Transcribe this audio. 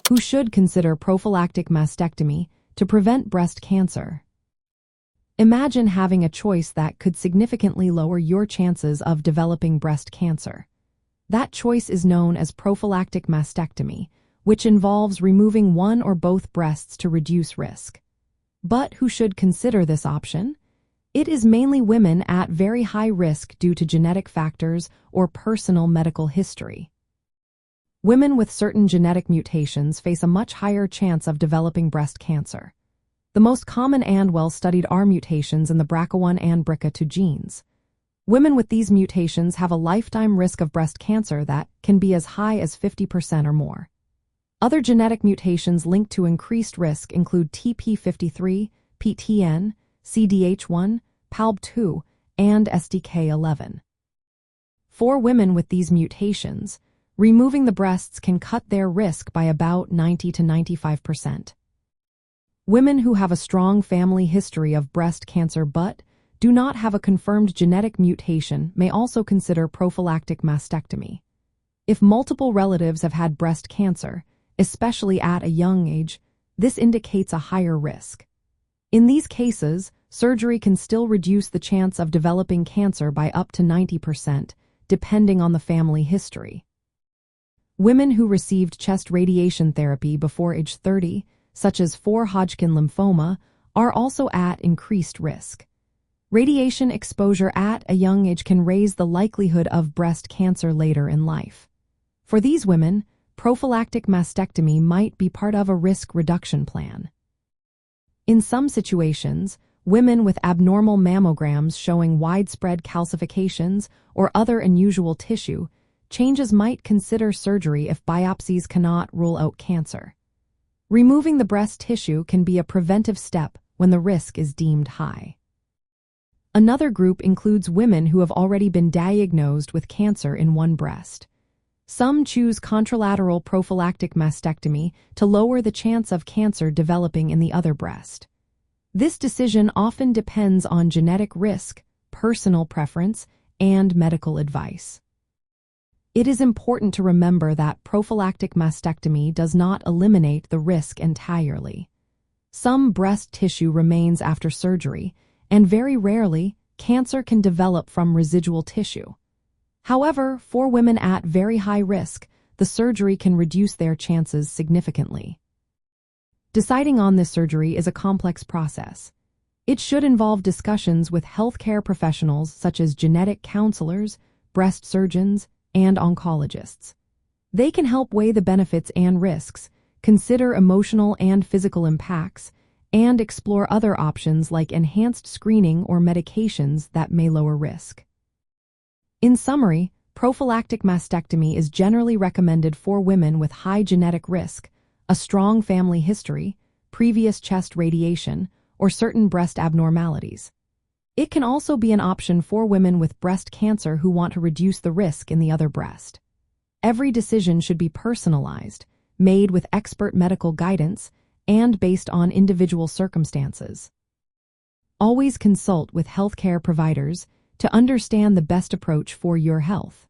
who should consider prophylactic mastectomy to prevent breast cancer. Imagine having a choice that could significantly lower your chances of developing breast cancer. That choice is known as prophylactic mastectomy, which involves removing one or both breasts to reduce risk. But who should consider this option? It is mainly women at very high risk due to genetic factors or personal medical history. Women with certain genetic mutations face a much higher chance of developing breast cancer. The most common and well-studied are mutations in the BRCA1 and BRCA2 genes. Women with these mutations have a lifetime risk of breast cancer that can be as high as 50% or more. Other genetic mutations linked to increased risk include TP53, PTN, CDH1, PALB2, and SDK11. For women with these mutations, removing the breasts can cut their risk by about 90 to 95%. Women who have a strong family history of breast cancer but do not have a confirmed genetic mutation may also consider prophylactic mastectomy. If multiple relatives have had breast cancer, especially at a young age, this indicates a higher risk. In these cases, surgery can still reduce the chance of developing cancer by up to 90%, depending on the family history. Women who received chest radiation therapy before age 30, such as 4-Hodgkin lymphoma, are also at increased risk. Radiation exposure at a young age can raise the likelihood of breast cancer later in life. For these women, prophylactic mastectomy might be part of a risk reduction plan. In some situations, women with abnormal mammograms showing widespread calcifications or other unusual tissue changes might consider surgery if biopsies cannot rule out cancer. Removing the breast tissue can be a preventive step when the risk is deemed high. Another group includes women who have already been diagnosed with cancer in one breast. Some choose contralateral prophylactic mastectomy to lower the chance of cancer developing in the other breast. This decision often depends on genetic risk, personal preference, and medical advice. It is important to remember that prophylactic mastectomy does not eliminate the risk entirely. Some breast tissue remains after surgery, and very rarely, cancer can develop from residual tissue. However, for women at very high risk, the surgery can reduce their chances significantly. Deciding on this surgery is a complex process. It should involve discussions with healthcare professionals such as genetic counselors, breast surgeons, and oncologists. They can help weigh the benefits and risks, consider emotional and physical impacts, and explore other options like enhanced screening or medications that may lower risk. In summary, prophylactic mastectomy is generally recommended for women with high genetic risk, a strong family history, previous chest radiation, or certain breast abnormalities. It can also be an option for women with breast cancer who want to reduce the risk in the other breast. Every decision should be personalized, made with expert medical guidance, and based on individual circumstances. Always consult with healthcare providers to understand the best approach for your health.